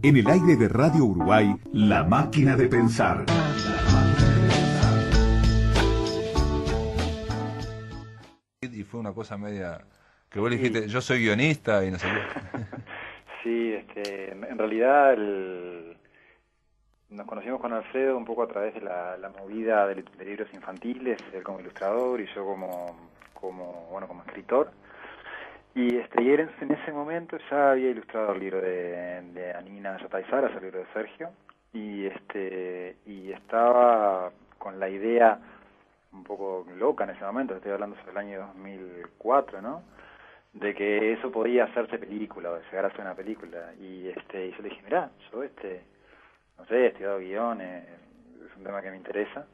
En el aire de Radio Uruguay, La Máquina de Pensar. Y fue una cosa media que vos le dijiste, yo soy guionista y no sé qué. Sí, en realidad nos conocimos con Alfredo un poco a través de la movida de libros infantiles, él como ilustrador y yo como escritor. Y él en ese momento ya había ilustrado el libro de Anina Yatay Salas, el libro de Sergio, y estaba con la idea un poco loca en ese momento, estoy hablando sobre el año 2004, ¿no?, de que eso podía hacerse película, o de llegar a ser una película. Y yo le dije, mirá, yo no sé, he estudiado guión, es un tema que me interesa.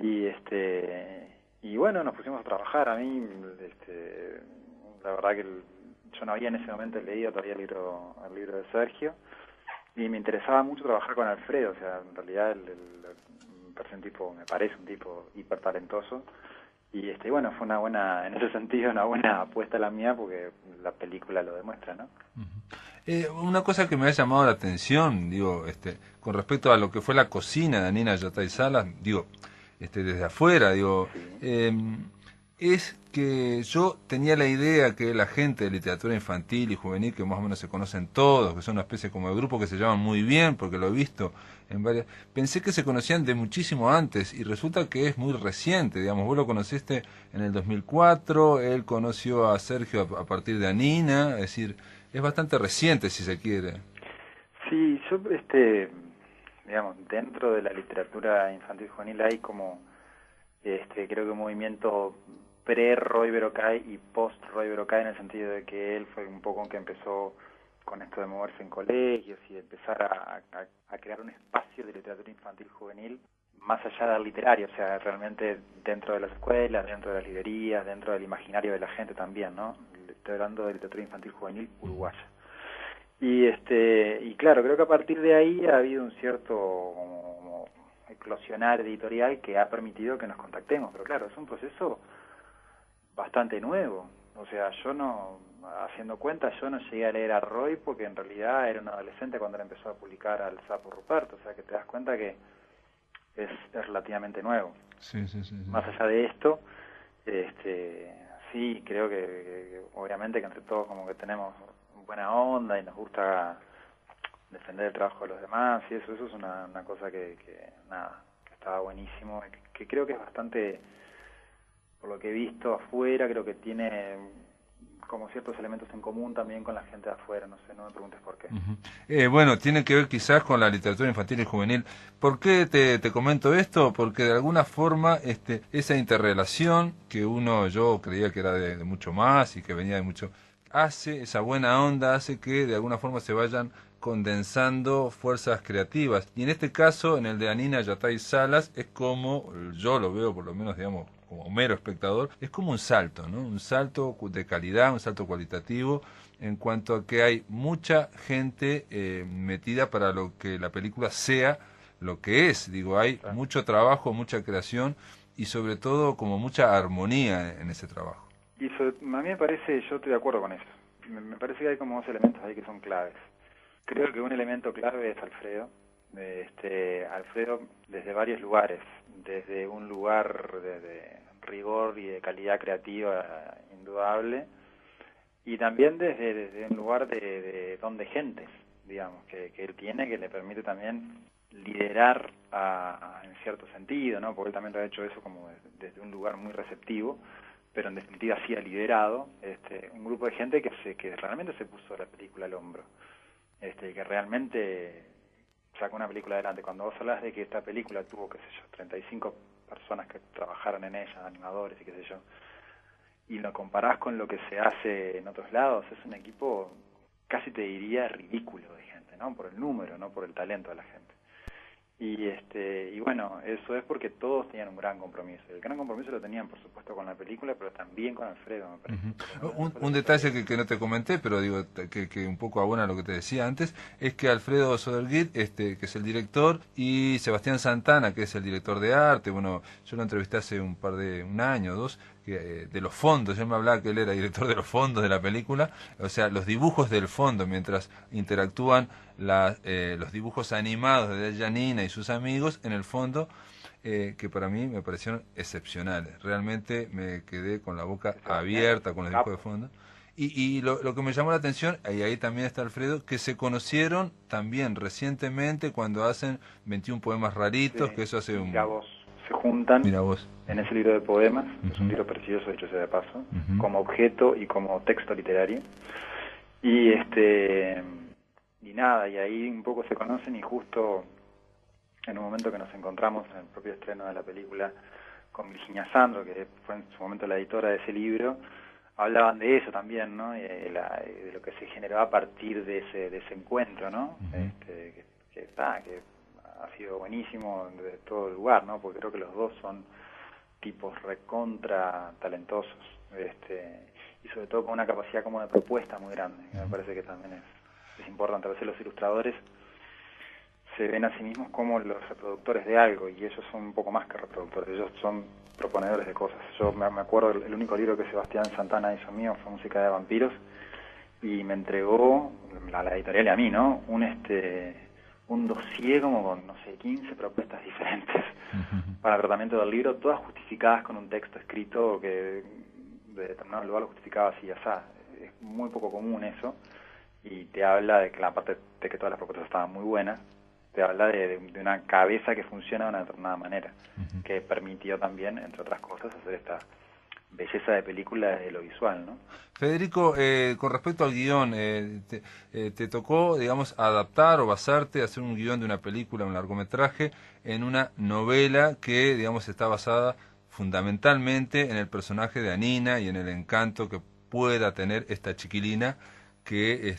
Y bueno, nos pusimos a trabajar. A mí, la verdad que yo no había en ese momento leído todavía el libro de Sergio, y me interesaba mucho trabajar con Alfredo. O sea, en realidad me parece un tipo hiper talentoso. Y bueno, fue en ese sentido, una buena apuesta la mía, porque la película lo demuestra, ¿no? Una cosa que me ha llamado la atención, digo, con respecto a lo que fue la cocina de Anina Yatay Salas, digo, desde afuera, digo, Sí. es que yo tenía la idea que la gente de literatura infantil y juvenil, que más o menos se conocen todos, que son una especie como de grupo que se llaman muy bien, porque lo he visto en varias, pensé que se conocían de muchísimo antes, y resulta que es muy reciente, digamos, vos lo conociste en el 2004, él conoció a Sergio a partir de Anina, es decir, es bastante reciente si se quiere. Sí, yo, digamos, dentro de la literatura infantil y juvenil hay como, creo que un movimiento pre-Roy Berocay y post-Roy Berocay, en el sentido de que él fue un poco el que empezó con esto de moverse en colegios y de empezar a crear un espacio de literatura infantil y juvenil más allá del literario, o sea, realmente dentro de las escuelas, dentro de las librerías, dentro del imaginario de la gente también, ¿no? Estoy hablando de literatura infantil y juvenil uruguaya. Y claro, creo que a partir de ahí ha habido un cierto como eclosionar editorial que ha permitido que nos contactemos, pero claro, es un proceso bastante nuevo. O sea, haciendo cuenta, yo no llegué a leer a Roy porque en realidad era un adolescente cuando él empezó a publicar al Sapo Ruperto, o sea que te das cuenta que es relativamente nuevo. Sí. Más allá de esto, sí, creo que obviamente que entre todos como que tenemos buena onda y nos gusta defender el trabajo de los demás, y eso es una cosa que estaba buenísimo, que creo que es bastante, por lo que he visto afuera, creo que tiene como ciertos elementos en común también con la gente de afuera, no sé, no me preguntes por qué. Bueno, tiene que ver quizás con la literatura infantil y juvenil. ¿Por qué te comento esto? Porque de alguna forma esa interrelación que yo creía que era de mucho más y que venía de mucho, esa buena onda hace que de alguna forma se vayan condensando fuerzas creativas. Y en este caso, en el de Anina Yatay Salas, es como, yo lo veo por lo menos, digamos, como mero espectador, es como un salto, ¿no? Un salto de calidad, un salto cualitativo, en cuanto a que hay mucha gente metida para lo que la película sea lo que es. Digo, hay Claro. mucho trabajo, mucha creación y sobre todo como mucha armonía en ese trabajo. Y eso, a mí me parece, yo estoy de acuerdo con eso, me parece que hay como dos elementos ahí que son claves. Creo que un elemento clave es Alfredo. Alfredo desde varios lugares, desde un lugar de rigor y de calidad creativa indudable, y también desde un lugar de don de gentes, digamos, que él tiene, que le permite también liderar en cierto sentido, ¿no? Porque él también lo ha hecho eso como desde un lugar muy receptivo, pero en definitiva sí ha liderado un grupo de gente que realmente se puso la película al hombro, que realmente sacó una película adelante. Cuando vos hablas de que esta película tuvo, qué sé yo, 35 personas que trabajaron en ella, animadores y qué sé yo, y lo comparás con lo que se hace en otros lados, es un equipo, casi te diría, ridículo de gente, ¿no? Por el número, no por el talento de la gente. Y bueno, eso es porque todos tenían un gran compromiso. El gran compromiso lo tenían, por supuesto, con la película, pero también con Alfredo, me parece. Un detalle que no te comenté, pero digo que un poco abona lo que te decía antes, es que Alfredo Soderguit, que es el director, y Sebastián Santana, que es el director de arte, bueno, yo lo entrevisté hace un año o dos, de los fondos. Yo me hablaba que él era director de los fondos de la película, o sea, los dibujos del fondo, mientras interactúan los dibujos animados de Janina y sus amigos en el fondo, que para mí me parecieron excepcionales. Realmente me quedé con la boca abierta con los dibujos de fondo. Y lo que me llamó la atención, y ahí también está Alfredo, que se conocieron también recientemente cuando hacen 21 poemas raritos, Sí, que eso hace mira vos, se juntan Mira vos. en ese libro de poemas, es un libro precioso, dicho sea de paso, como objeto y como texto literario. Y y nada, y ahí un poco se conocen, y justo en un momento que nos encontramos en el propio estreno de la película con Virginia Sandro, que fue en su momento la editora de ese libro, hablaban de eso también, ¿no? De lo que se generó a partir de ese encuentro, ¿no? Que ha sido buenísimo de todo el lugar, ¿no? Porque creo que los dos son tipos recontra talentosos, y sobre todo con una capacidad como de propuesta muy grande, que me parece que también es importante. A veces los ilustradores se ven a sí mismos como los reproductores de algo, y ellos son un poco más que reproductores, ellos son proponedores de cosas. Yo me acuerdo, el único libro que Sebastián Santana hizo mío fue Música de Vampiros, y me entregó a la editorial y a mí, ¿no? Un dossier como con, no sé, 15 propuestas diferentes para el tratamiento del libro, todas justificadas con un texto escrito que de determinado lugar lo justificaba así y asá. Es muy poco común eso, y te habla de que, aparte de que todas las propuestas estaban muy buenas, te habla de una cabeza que funciona de una determinada manera, que permitió también, entre otras cosas, hacer esta belleza de película de lo visual, ¿no? Federico, con respecto al guión, te tocó, digamos, adaptar o basarte, hacer un guión de una película, un largometraje, en una novela que, digamos, está basada fundamentalmente en el personaje de Anina y en el encanto que pueda tener esta chiquilina, que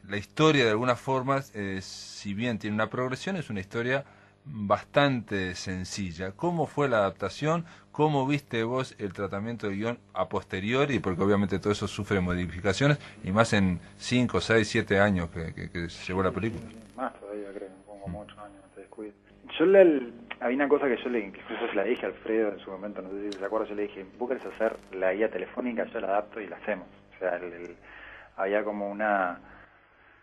la historia de alguna forma, si bien tiene una progresión, es una historia bastante sencilla. ¿Cómo fue la adaptación? ¿Cómo viste vos el tratamiento del guión a posteriori? Porque obviamente todo eso sufre modificaciones, y más en 5, 6, 7 años que se llevó la película. Más todavía, creo, como 8 años, no te descuides. Había una cosa que yo incluso se la dije a Alfredo en su momento, no sé si se acuerda, yo le dije, vos querés hacer la guía telefónica, yo la adapto y la hacemos. O sea, había como una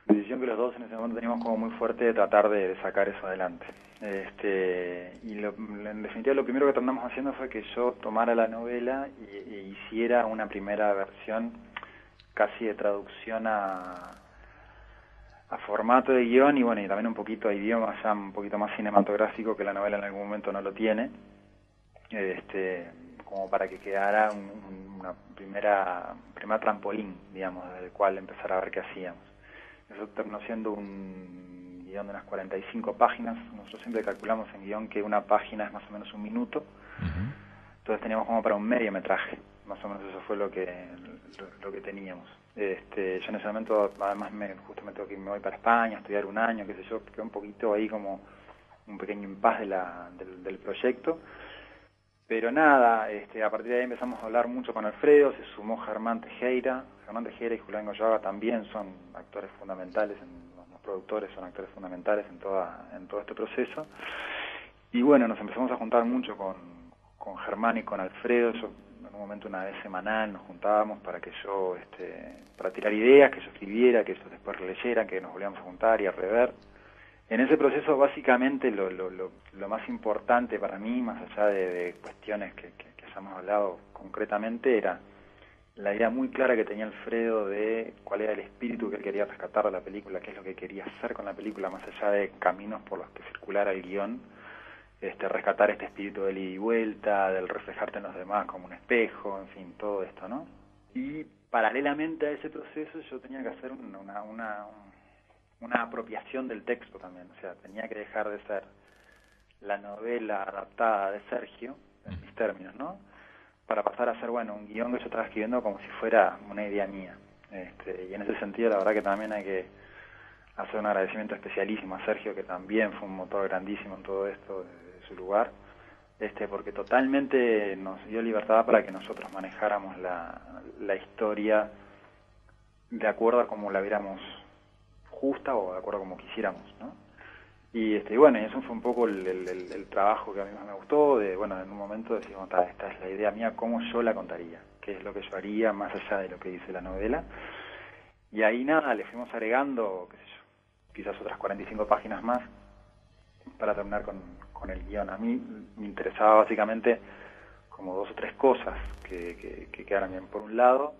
decisión que los dos en ese momento teníamos como muy fuerte de tratar de sacar eso adelante. En definitiva lo primero que terminamos haciendo fue que yo tomara la novela e hiciera una primera versión casi de traducción a formato de guión, y bueno, y también un poquito a idioma, ya un poquito más cinematográfico, que la novela en algún momento no lo tiene, como para que quedara una primera trampolín, digamos, desde el cual empezar a ver qué hacíamos. Eso terminó siendo un guión de unas 45 páginas. Nosotros siempre calculamos en guión que una página es más o menos un minuto. Entonces teníamos como para un mediometraje. Más o menos eso fue lo que teníamos. Yo en ese momento, además, justo me voy para España a estudiar un año, qué sé yo, quedé un poquito ahí como un pequeño impasse del proyecto. Pero nada, a partir de ahí empezamos a hablar mucho con Alfredo, se sumó Germán Tejera. Germán Tejera y Julián Goyaga también son actores fundamentales, los productores son actores fundamentales en todo este proceso. Y bueno, nos empezamos a juntar mucho con Germán y con Alfredo. Yo, en un momento, una vez semanal, nos juntábamos para que yo, para tirar ideas, que yo escribiera, que ellos después leyeran, que nos volvíamos a juntar y a rever. En ese proceso, básicamente, lo más importante para mí, más allá de cuestiones que hayamos hablado concretamente, era la idea muy clara que tenía Alfredo de cuál era el espíritu que él quería rescatar de la película, qué es lo que quería hacer con la película, más allá de caminos por los que circulara el guión, rescatar este espíritu del ida y vuelta, del reflejarte en los demás como un espejo, en fin, todo esto, ¿no? Y paralelamente a ese proceso yo tenía que hacer una apropiación del texto también, o sea, tenía que dejar de ser la novela adaptada de Sergio, en mis términos, ¿no?, para pasar a ser, bueno, un guión que yo estaba escribiendo como si fuera una idea mía. Y en ese sentido, la verdad que también hay que hacer un agradecimiento especialísimo a Sergio, que también fue un motor grandísimo en todo esto, de su lugar, porque totalmente nos dio libertad para que nosotros manejáramos la historia de acuerdo a como la viéramos justa o de acuerdo a como quisiéramos, ¿no? Y bueno, y eso fue un poco el trabajo que a mí más me gustó, bueno, en un momento decimos, esta es la idea mía, cómo yo la contaría, qué es lo que yo haría más allá de lo que dice la novela. Y ahí nada, le fuimos agregando, qué sé yo, quizás otras 45 páginas más para terminar con el guión. A mí me interesaba básicamente como 2 o 3 cosas que quedaran bien. Por un lado,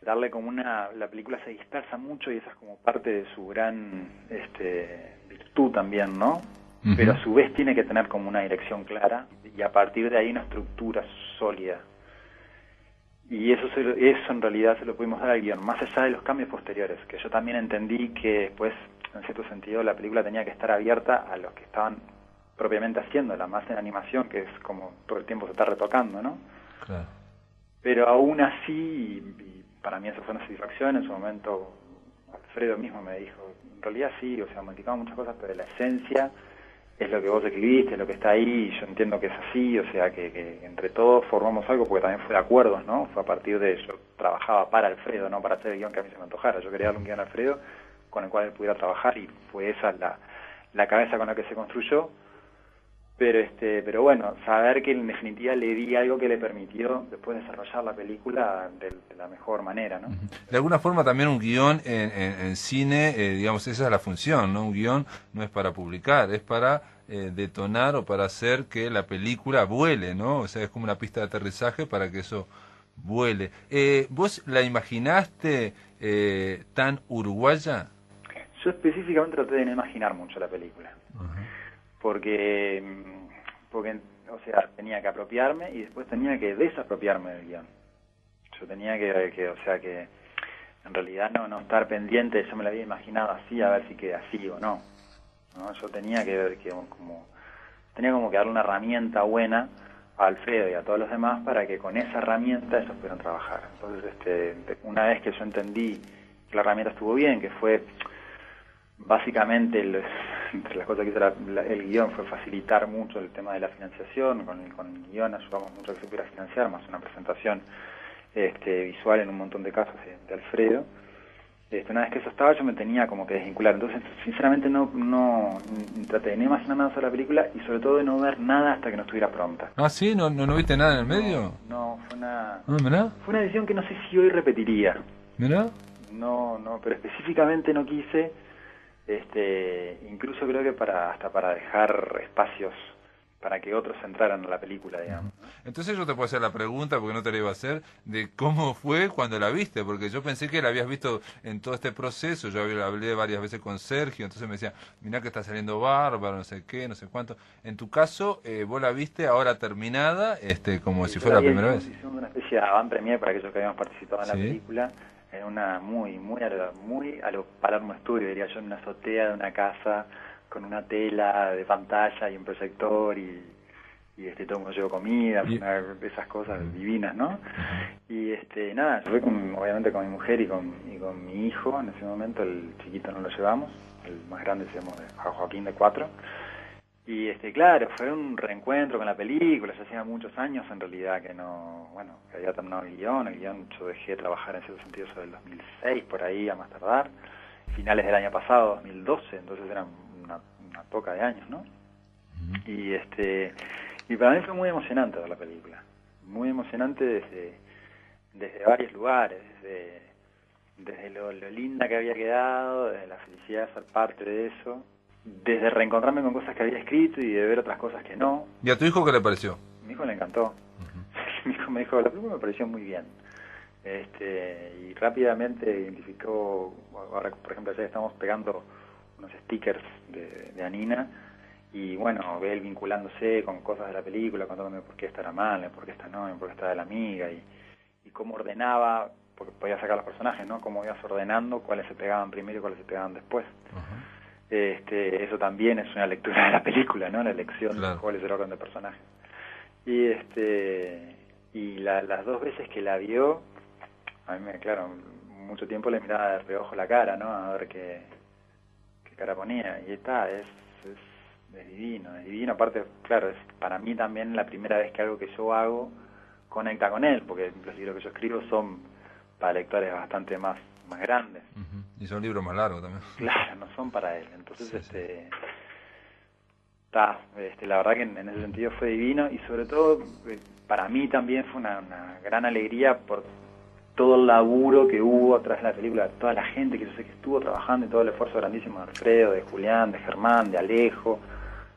darle como la película se dispersa mucho y esa es como parte de su gran virtud también, ¿no? Uh-huh. Pero a su vez tiene que tener como una dirección clara y a partir de ahí una estructura sólida. Y eso en realidad se lo pudimos dar al guión, más allá de los cambios posteriores, que yo también entendí que después, en cierto sentido, la película tenía que estar abierta a los que estaban propiamente haciéndola, más en animación, que es como todo el tiempo se está retocando, ¿no? Claro. Pero aún así, y para mí eso fue una satisfacción, en su momento Alfredo mismo me dijo, en realidad sí, o sea, modificamos muchas cosas, pero la esencia es lo que vos escribiste, es lo que está ahí, y yo entiendo que es así, o sea, que entre todos formamos algo, porque también fue de acuerdos, ¿no? Fue a partir de yo trabajaba para Alfredo, no para hacer el guión que a mí se me antojara, yo quería darle un guión a Alfredo con el cual él pudiera trabajar, y fue esa la cabeza con la que se construyó. Pero bueno, saber que en definitiva le di algo que le permitió después desarrollar la película de la mejor manera, ¿no? De alguna forma también un guión en cine, digamos, esa es la función, ¿no? Un guión no es para publicar, es para detonar o para hacer que la película vuele, ¿no? O sea, es como una pista de aterrizaje para que eso vuele. ¿Vos la imaginaste tan uruguaya? Yo específicamente traté de no imaginar mucho la película. Porque, o sea, tenía que apropiarme y después tenía que desapropiarme del guión. Yo tenía que o sea, que en realidad no estar pendiente, yo me lo había imaginado así, a ver si queda así o no. Yo tenía tenía como que darle una herramienta buena a Alfredo y a todos los demás para que con esa herramienta ellos pudieran trabajar. Entonces, una vez que yo entendí que la herramienta estuvo bien, que fue básicamente entre las cosas que hizo el guión fue facilitar mucho el tema de la financiación, con el guión ayudamos mucho a que se pudiera financiar, más una presentación visual en un montón de casos de Alfredo. Una vez que eso estaba yo me tenía como que desvincular, entonces sinceramente no traté de no imaginar nada sobre la película y sobre todo de no ver nada hasta que no estuviera pronta. Ah, ¿sí? ¿No viste nada en el medio? No, ¿Mirá? fue una decisión que no sé si hoy repetiría. ¿Mirá? No, pero específicamente no quise. Incluso creo que hasta para dejar espacios para que otros entraran a la película, digamos. Entonces yo te puedo hacer la pregunta, porque no te la iba a hacer, de cómo fue cuando la viste, porque yo pensé que la habías visto en todo este proceso, yo hablé varias veces con Sergio, entonces me decía, mirá que está saliendo bárbaro, no sé qué, no sé cuánto. En tu caso, vos la viste ahora terminada, como Sí, si fuera la primera vez. Hicimos una especie de avant-premiere para aquellos que habíamos participado en la Sí. película, en una muy a lo Palermo Studio, diría yo, en una azotea de una casa con una tela de pantalla y un proyector y todo el mundo llevó comida, esas cosas divinas, ¿no? Y nada, yo fui obviamente con mi mujer y con mi hijo en ese momento, el chiquito no lo llevamos, el más grande se llama Joaquín de 4. Y claro, fue un reencuentro con la película, ya hacía muchos años en realidad que que había terminado el guión yo dejé de trabajar en cierto sentido sobre el 2006, por ahí a más tardar, finales del año pasado, 2012, entonces eran una poca de años, ¿no? Y para mí fue muy emocionante ver la película, muy emocionante desde varios lugares, desde lo linda que había quedado, desde la felicidad de ser parte de eso, desde reencontrarme con cosas que había escrito y de ver otras cosas que no. ¿Y a tu hijo qué le pareció? A mi hijo le encantó. Mi hijo me dijo, la película me pareció muy bien. Y rápidamente identificó, ahora por ejemplo ayer estamos pegando unos stickers de Anina y bueno, ve él vinculándose con cosas de la película, contándome por qué esta era mala, por qué esta no, por qué esta de la amiga y cómo ordenaba, porque podía sacar los personajes, ¿no? Cómo ibas ordenando cuáles se pegaban primero y cuáles se pegaban después. Eso también es una lectura de la película, ¿no? La elección de cuál es el orden de personajes. Y las 2 veces que la vio, a mí claro, mucho tiempo le miraba de reojo la cara, ¿no? A ver qué cara ponía. Y es divino. Aparte, claro, es para mí también la primera vez que algo que yo hago conecta con él, porque los libros que yo escribo son para lectores bastante más grandes. Y son libros más largos también. Claro, no son para él. Entonces, la verdad que en ese sentido fue divino y sobre todo para mí también fue una gran alegría por todo el laburo que hubo atrás de la película, toda la gente que yo sé que estuvo trabajando y todo el esfuerzo grandísimo de Alfredo, de Julián, de Germán, de Alejo,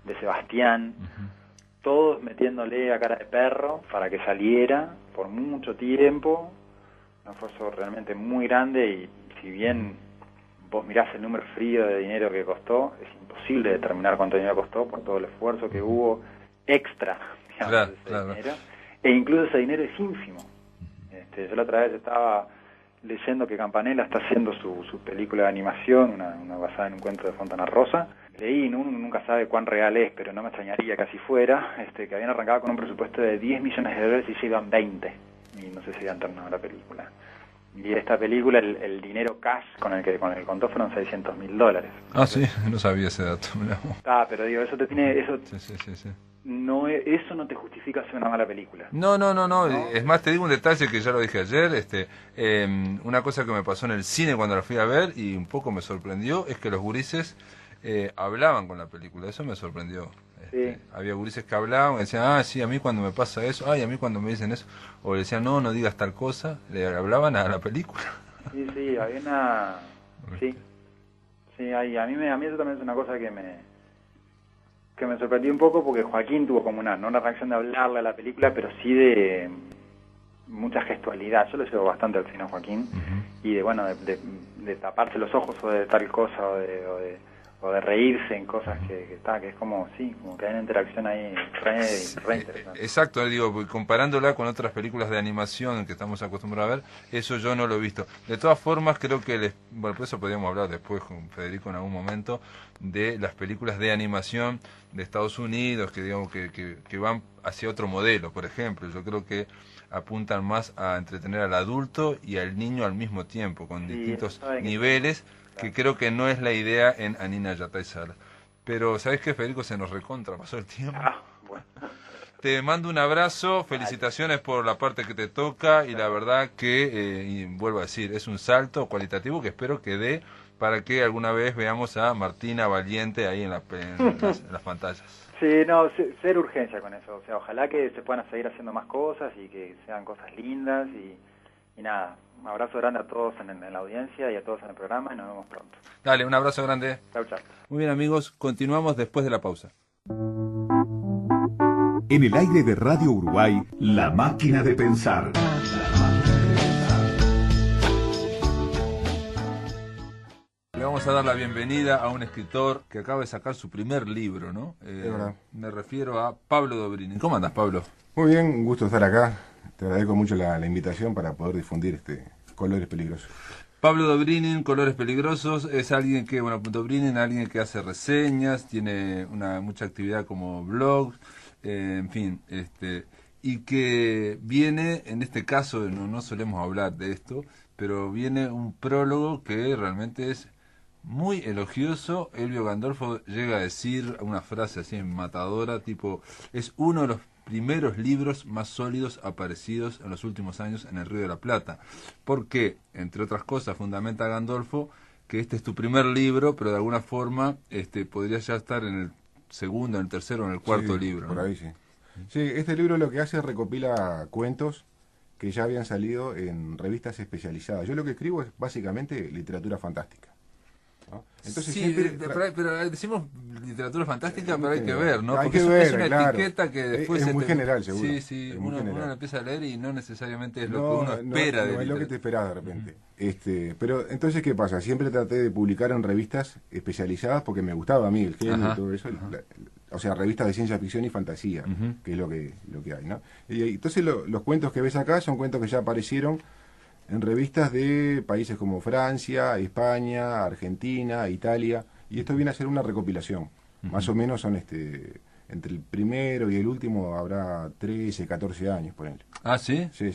de Sebastián, todos metiéndole a cara de perro para que saliera por mucho tiempo, un esfuerzo realmente muy grande y si bien vos mirás el número frío de dinero que costó, es imposible determinar cuánto dinero costó por todo el esfuerzo que hubo extra, digamos, ese dinero, e incluso ese dinero es ínfimo. Yo la otra vez estaba leyendo que Campanella está haciendo su película de animación, una basada en un cuento de Fontana Rosa. Leí, uno nunca sabe cuán real es, pero no me extrañaría que así fuera, que habían arrancado con un presupuesto de 10 millones de dólares y llevan 20, y no sé si habían terminado la película. Y esta película, el dinero cash con el que contó fueron $600.000. Ah, sí, no sabía ese dato. Pero digo, eso te tiene... Eso, sí. No, eso no te justifica hacer una mala película. No. Es más, te digo un detalle que ya lo dije ayer. Una cosa que me pasó en el cine cuando la fui a ver y un poco me sorprendió es que los gurises hablaban con la película. Eso me sorprendió. Sí. Había gurises que hablaban, que decían, sí, a mí cuando me pasa eso, a mí cuando me dicen eso, o le decían, no digas tal cosa, le hablaban a la película. Sí, había una... Sí, a mí eso también es una cosa que me sorprendió un poco porque Joaquín tuvo como no una reacción de hablarle a la película, pero sí de mucha gestualidad. Yo lo llevo bastante al cine a Joaquín y de taparse los ojos o de tal cosa o de reírse en cosas que es como que hay una interacción ahí re interesante. Exacto, digo, comparándola con otras películas de animación que estamos acostumbrados a ver, eso yo no lo he visto. De todas formas, creo que por eso podríamos hablar después con Federico en algún momento de las películas de animación de Estados Unidos, que digamos que van hacia otro modelo, por ejemplo. Yo creo que apuntan más a entretener al adulto y al niño al mismo tiempo, con distintos niveles, que creo que no es la idea en Anina Yatay Sala. Pero, ¿sabes qué, Federico? Se nos recontra, pasó el tiempo. Bueno. Te mando un abrazo, felicitaciones por la parte que te toca y la verdad que, y vuelvo a decir, es un salto cualitativo que espero que dé para que alguna vez veamos a Martina Valiente ahí en las pantallas. Sí, ser urgencia con eso. O sea, ojalá que se puedan seguir haciendo más cosas y que sean cosas lindas y nada. Un abrazo grande a todos en la audiencia y a todos en el programa y nos vemos pronto. Dale, un abrazo grande. Chau. Muy bien, amigos, continuamos después de la pausa. En el aire de Radio Uruguay, La Máquina de Pensar. Le vamos a dar la bienvenida a un escritor que acaba de sacar su primer libro, ¿no? Me refiero a Pablo Dobrini. ¿Cómo andas, Pablo? Muy bien, un gusto estar acá. Te agradezco mucho la invitación para poder difundir Colores Peligrosos. Pablo Dobrini, Colores Peligrosos, es alguien que, Dobrini, alguien que hace reseñas, tiene mucha actividad como blog, en fin, y que viene, en este caso, no solemos hablar de esto, pero viene un prólogo que realmente es muy elogioso. Elvio Gandolfo llega a decir una frase así matadora, tipo, es uno de los primeros libros más sólidos aparecidos en los últimos años en el Río de la Plata. Porque, entre otras cosas, fundamenta Gandolfo que este es tu primer libro, pero de alguna forma podría ya estar en el segundo, en el tercero, en el cuarto libro. Por ¿no? ahí sí. Sí, este libro lo que hace es recopila cuentos que ya habían salido en revistas especializadas. Yo lo que escribo es básicamente literatura fantástica, ¿no? Entonces sí, siempre pero decimos literatura fantástica, pero hay que ver, ¿no? Hay Porque que es ver, una claro. etiqueta que después... Es muy general, seguro. Sí, Es muy uno general. la empieza a leer y no necesariamente es lo que uno espera de no es lo que te literatura. esperás de repente. Pero entonces, ¿qué pasa? Siempre traté de publicar en revistas especializadas porque me gustaba a mí el género y todo eso. O sea, revistas de ciencia ficción y fantasía, que es lo que hay, ¿no? Y entonces los cuentos que ves acá son cuentos que ya aparecieron en revistas de países como Francia, España, Argentina, Italia, y esto viene a ser una recopilación. Más o menos son entre el primero y el último habrá 13, 14 años, por ejemplo. ¿Ah, sí? Sí.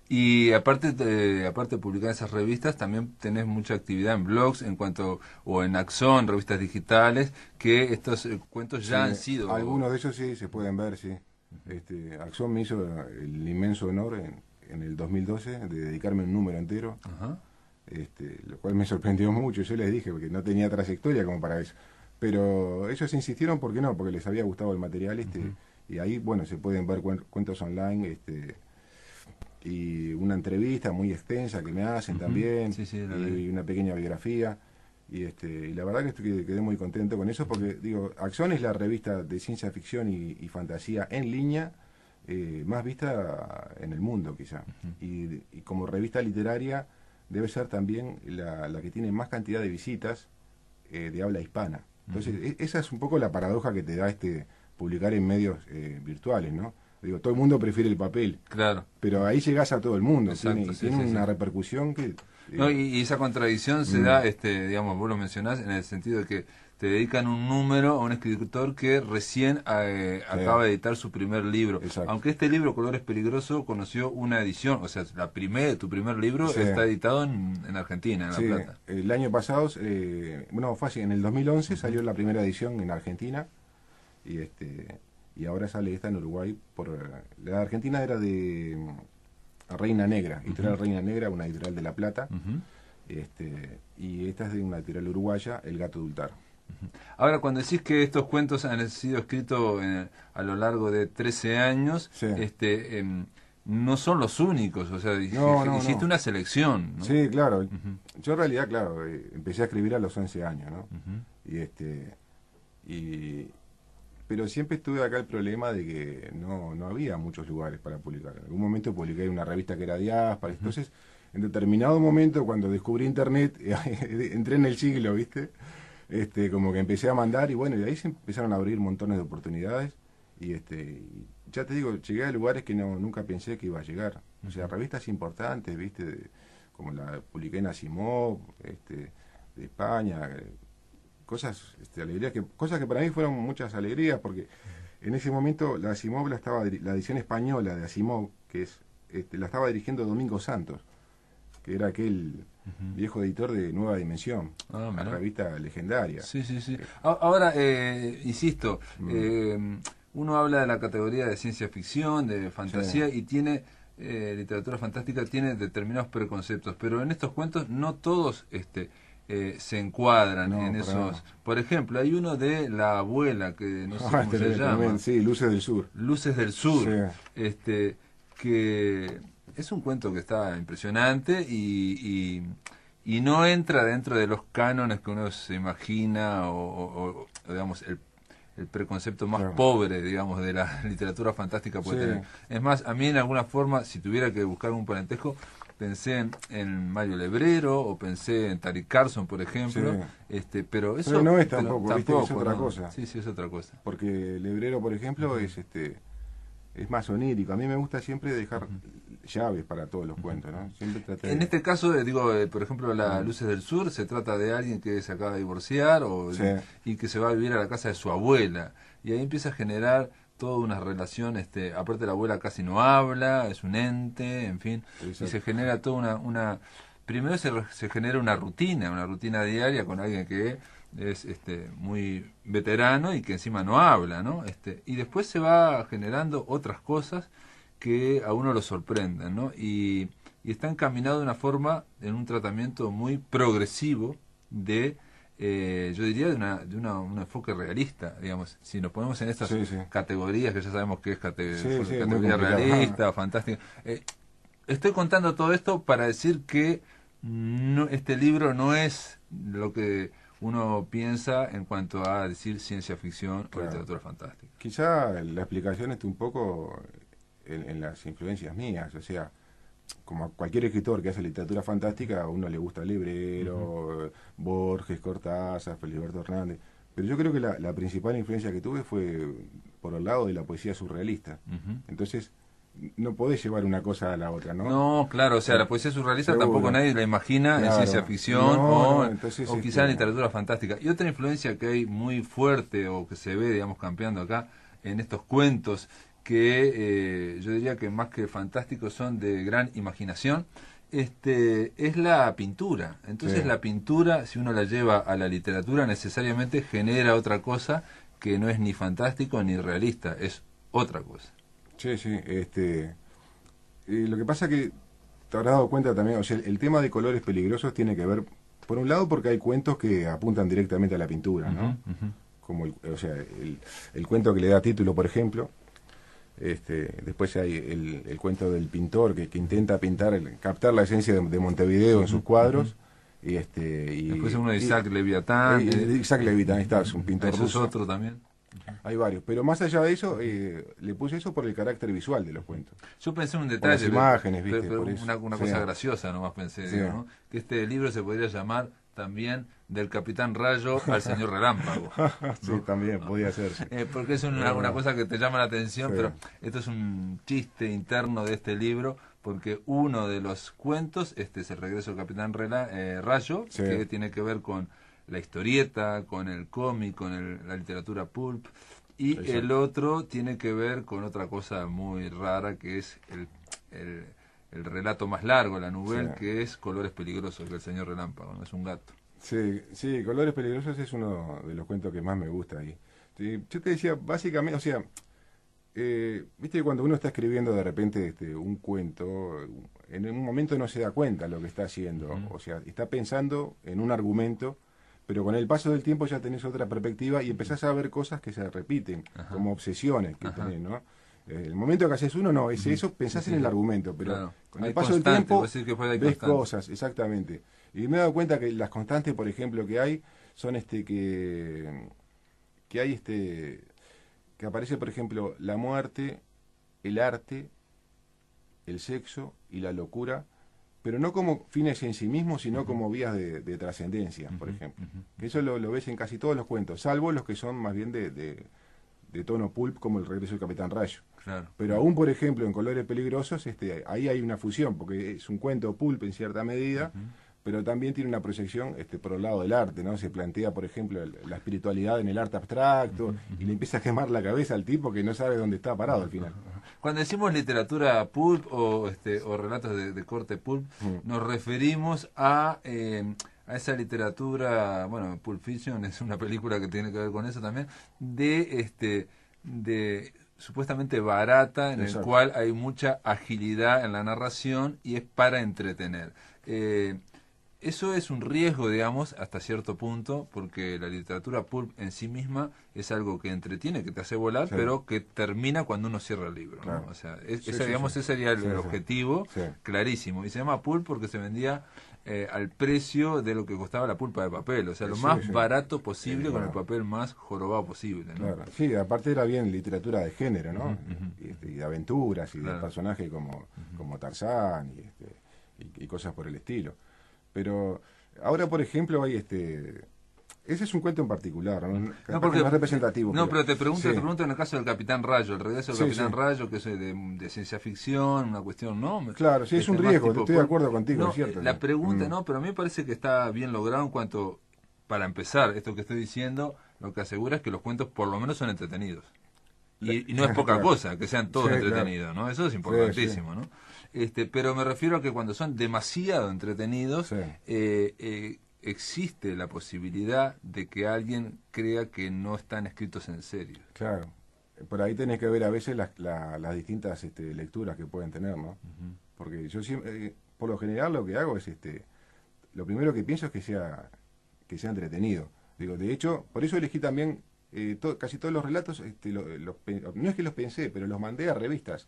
Y aparte de publicar esas revistas, también tenés mucha actividad en blogs, o en Axón, revistas digitales, que estos cuentos ya han sido... Algunos de ellos sí se pueden ver, sí. Axón me hizo el inmenso honor en el 2012 de dedicarme un número entero, lo cual me sorprendió mucho. Yo les dije, porque no tenía trayectoria como para eso. Pero ellos insistieron, ¿por qué no? Porque les había gustado el material y ahí, bueno, se pueden ver cuentos online, y una entrevista muy extensa que me hacen también, Sí, y una pequeña biografía. Y la verdad que quedé muy contento con eso porque, digo, Axón es la revista de ciencia ficción y fantasía en línea más vista en el mundo, quizá. Y como revista literaria debe ser también la que tiene más cantidad de visitas de habla hispana. Entonces, esa es un poco la paradoja que te da publicar en medios virtuales, ¿no? Digo, todo el mundo prefiere el papel. Claro. Pero ahí llegás a todo el mundo. Exacto, tiene una repercusión que... No, y esa contradicción se da, digamos, vos lo mencionás, en el sentido de que te dedican un número a un escritor que recién acaba de editar su primer libro. Exacto. Aunque este libro, Colores Peligrosos, conoció una edición, o sea, tu primer libro está editado en Argentina, en La Plata. El año pasado, fue así, en el 2011 salió la primera edición en Argentina y ahora sale esta en Uruguay. La Argentina era de Reina Negra, editorial Reina Negra, una editorial de La Plata, y esta es de una editorial uruguaya, El Gato Dultar. Ahora, cuando decís que estos cuentos han sido escritos a lo largo de 13 años, no son los únicos, o sea, hiciste una selección, ¿no? Sí, claro. Yo en realidad, claro, empecé a escribir a los 11 años, ¿no? Pero siempre estuve acá el problema de que no había muchos lugares para publicar. En algún momento publiqué en una revista que era Diáspora. Entonces, en determinado momento, cuando descubrí Internet, entré en el siglo, ¿viste? Como que empecé a mandar y ahí se empezaron a abrir montones de oportunidades. Y ya te digo, llegué a lugares que nunca pensé que iba a llegar. O sea, revistas importantes, ¿viste? Como la publiqué en Asimov, de España, cosas que para mí fueron muchas alegrías, porque en ese momento la Asimov la edición española de Asimov, que es la estaba dirigiendo Domingo Santos, que era aquel viejo editor de Nueva Dimensión, una revista legendaria. Sí. Ahora, insisto, uno habla de la categoría de ciencia ficción, de fantasía, y tiene literatura fantástica, tiene determinados preconceptos, pero en estos cuentos no todos se encuadran en esos. Por ejemplo, hay uno de la abuela, que no sé cómo se llama. Sí, Luces del Sur. Luces del Sur. Sí. Que es un cuento que está impresionante y no entra dentro de los cánones que uno se imagina o digamos, el preconcepto más pobre, digamos, de la literatura fantástica puede tener. Es más, a mí en alguna forma, si tuviera que buscar un parentesco, pensé en Mario Lebrero o pensé en Tariq Carson, por ejemplo, pero eso pero no es tampoco, ¿viste? Es otra cosa. Sí, es otra cosa. Porque Lebrero, por ejemplo, es más onírico. A mí me gusta siempre dejar llaves para todos los cuentos, ¿no? Siempre traté en este caso, por ejemplo, la Luces del Sur se trata de alguien que se acaba de divorciar y que se va a vivir a la casa de su abuela. Y ahí empieza a generar toda una relación, aparte la abuela casi no habla, es un ente, en fin, y se genera toda una primero se genera una rutina diaria con alguien que es muy veterano y que encima no habla, ¿no? Y después se va generando otras cosas que a uno lo sorprenden, ¿no? Y está encaminado de una forma, en un tratamiento muy progresivo yo diría de un enfoque realista, digamos. Si nos ponemos en estas categorías que ya sabemos que es categoría realista, fantástica. Estoy contando todo esto para decir que este libro no es lo que uno piensa en cuanto a decir ciencia ficción o literatura fantástica. Quizá la explicación esté un poco en las influencias mías, o sea, como a cualquier escritor que hace literatura fantástica, a uno le gusta Lebrero, Borges, Cortázar, Feliberto Hernández, pero yo creo que la principal influencia que tuve fue por el lado de la poesía surrealista. Entonces, no podés llevar una cosa a la otra, ¿no? No, claro, o sea, la poesía surrealista tampoco nadie la imagina en ciencia ficción o quizá en literatura fantástica. Y otra influencia que hay muy fuerte o que se ve, digamos, campeando acá en estos cuentos que yo diría que más que fantásticos son de gran imaginación, es la pintura. Entonces la pintura, si uno la lleva a la literatura, necesariamente genera otra cosa que no es ni fantástico ni realista, es otra cosa. Sí. Lo que pasa que te habrás dado cuenta también, o sea, el tema de Colores Peligrosos tiene que ver por un lado porque hay cuentos que apuntan directamente a la pintura, ¿no? Como el cuento que le da título, por ejemplo. Después hay el cuento del pintor que intenta captar la esencia de Montevideo en sus cuadros. Y después uno de Isaac Leviatán. Isaac Leviatán, está, es un pintor ruso. Es otro también. Hay varios, pero más allá de eso, le puse eso por el carácter visual de los cuentos. Yo pensé en un detalle, las imágenes, ¿viste? Pero por eso. una cosa graciosa nomás pensé, Sí. digo, ¿no? Que este libro se podría llamar también Del Capitán Rayo al Señor Relámpago. Sí, también, podía ser. Sí. Porque es una cosa que te llama la atención, Sí. pero esto es un chiste interno de este libro, porque uno de los cuentos es el regreso del Capitán Rayo, Sí. que tiene que ver con la historieta, con el cómic, con la literatura pulp, y Exacto. el otro tiene que ver con otra cosa muy rara, que es el relato más largo, la novela, Sí. que es Colores Peligrosos, del Señor Relámpago, ¿no? Es un gato. Sí, sí, Colores Peligrosos es uno de los cuentos que más me gusta ahí. Sí, yo te decía, básicamente, o sea, viste que cuando uno está escribiendo de repente un cuento, en un momento no se da cuenta lo que está haciendo, o sea, está pensando en un argumento, pero con el paso del tiempo ya tenés otra perspectiva y empezás a ver cosas que se repiten, como obsesiones que tenés, ¿no? El momento que haces uno, no, es eso, pensás en el argumento, pero claro. con Hay el paso del constante, tiempo vos decís que hay ves constante. cosas, exactamente. Y me he dado cuenta que las constantes, por ejemplo, que hay, son que hay que aparece, por ejemplo, la muerte, el arte, el sexo y la locura, pero no como fines en sí mismos, sino como vías de trascendencia, por ejemplo. Que eso lo ves en casi todos los cuentos, salvo los que son más bien de tono pulp, como El regreso del Capitán Rayo. Claro. Pero aún, por ejemplo, en Colores Peligrosos, ahí hay una fusión, porque es un cuento pulp en cierta medida, pero también tiene una proyección por el lado del arte, ¿no? Se plantea, por ejemplo, la espiritualidad en el arte abstracto, y le empieza a quemar la cabeza al tipo que no sabe dónde está parado al final. Cuando decimos literatura pulp o relatos de corte pulp, nos referimos a esa literatura, bueno, Pulp Fiction es una película que tiene que ver con eso también, de supuestamente barata, en el Exacto. cual hay mucha agilidad en la narración y es para entretener. Eso es un riesgo, digamos, hasta cierto punto, porque la literatura pulp en sí misma es algo que entretiene, que te hace volar, Sí. pero que termina cuando uno cierra el libro, ¿no? Claro. O sea, Sí, digamos, sí. ese sería el Sí, sí. objetivo, Sí. clarísimo. Y se llama pulp porque se vendía al precio de lo que costaba la pulpa de papel, o sea, lo Sí, más sí. barato posible, Sí, con el claro. papel más jorobado posible, ¿no? Claro. Sí, aparte era bien literatura de género, ¿no? Ujú. Y de aventuras, y Claro. de personajes como Tarzán, y cosas por el estilo. Pero ahora, por ejemplo, hay ese es un cuento en particular, ¿no? Capaz que no es representativo. No, pero te pregunto sí. en el caso del Capitán Rayo, el regreso del Sí, Capitán sí. Rayo, que es de ciencia ficción, una cuestión, ¿no? Claro, sí, es un más riesgo, tipo estoy de pulp. acuerdo contigo, No, es cierto. la pregunta, Mm. no, pero a mí me parece que está bien logrado en cuanto, para empezar, esto que estoy diciendo, lo que asegura es que los cuentos por lo menos son entretenidos. Y no es poca Claro. cosa que sean todos Sí, entretenidos, ¿no? Eso es importantísimo, ¿no? Pero me refiero a que cuando son demasiado entretenidos, Sí. existe la posibilidad de que alguien crea que no están escritos en serio. Claro. Por ahí tenés que ver a veces las distintas lecturas que pueden tener, ¿no? Porque yo siempre, por lo general lo que hago es, lo primero que pienso es que sea entretenido. Digo, de hecho, por eso elegí también casi todos los relatos, no es que los pensé, pero los mandé a revistas,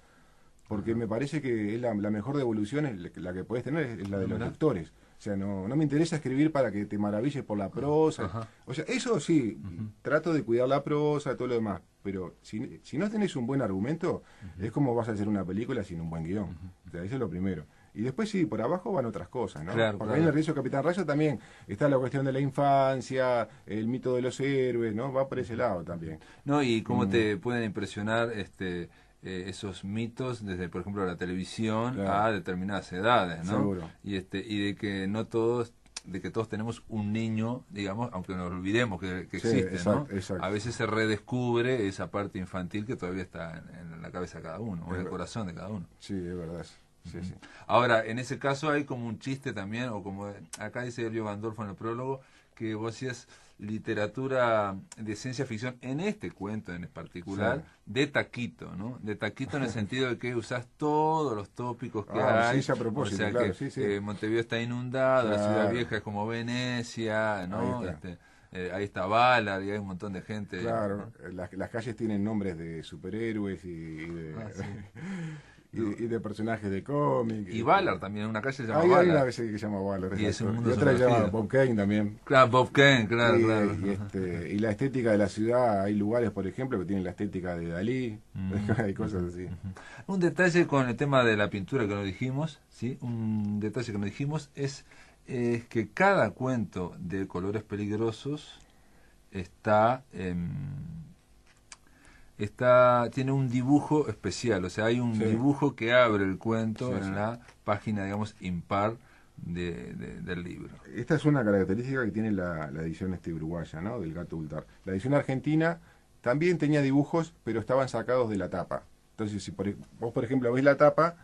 porque me parece que es la mejor devolución, la que podés tener, es la de los lectores. O sea, no me interesa escribir para que te maravilles por la prosa. Ajá. O sea, eso sí, trato de cuidar la prosa, todo lo demás. Pero si no tenés un buen argumento, es como vas a hacer una película sin un buen guión. O sea, eso es lo primero. Y después sí, por abajo van otras cosas, ¿no? Claro, Porque claro. ahí en el regreso de Capitán Rayo también está la cuestión de la infancia, el mito de los héroes, ¿no? Va por ese lado también. No, y cómo te pueden impresionar esos mitos desde, por ejemplo, la televisión Claro. a determinadas edades, ¿no? Seguro. Y de que no todos, de que todos tenemos un niño, digamos, aunque nos olvidemos que Sí, existe, exacto, ¿no? exacto. A veces se redescubre esa parte infantil que todavía está en la cabeza de cada uno, o en el corazón de cada uno. Sí, es verdad. Sí, sí. Ahora, en ese caso hay como un chiste también, o como acá dice Elio Gandolfo en el prólogo, que vos decías literatura de ciencia ficción, en este cuento en particular, Sí. de taquito, ¿no? De taquito en el sentido de que usás todos los tópicos que Ah, hay. sí, a propósito, o sea claro, que sí, sí. Montevideo está inundado, la Ciudad Claro. Vieja es como Venecia, ¿no? Ahí está. Ahí está Ballard y hay un montón de gente. Claro, ¿no? las calles tienen nombres de superhéroes y de, Ah, sí. y de personajes de cómic. Y Ballard también, una calle se llama Hay una Ballard. vez que se llama Ballard. Y es un exacto. mundo Y otra se llama sumergido. Bob Kane también. Claro, Bob Kane, claro, y, claro. y la estética de la ciudad, hay lugares, por ejemplo, que tienen la estética de Dalí, hay cosas así. Un detalle con el tema de la pintura que nos dijimos, ¿sí? Un detalle que nos dijimos es que cada cuento de Colores Peligrosos tiene un dibujo especial, o sea, hay un Sí. dibujo que abre el cuento Sí, en sí. la página, digamos, impar del libro. Esta es una característica que tiene la edición uruguaya, ¿no? Del Gato Ultar. La edición argentina también tenía dibujos, pero estaban sacados de la tapa. Entonces, si vos, por ejemplo, ves la tapa,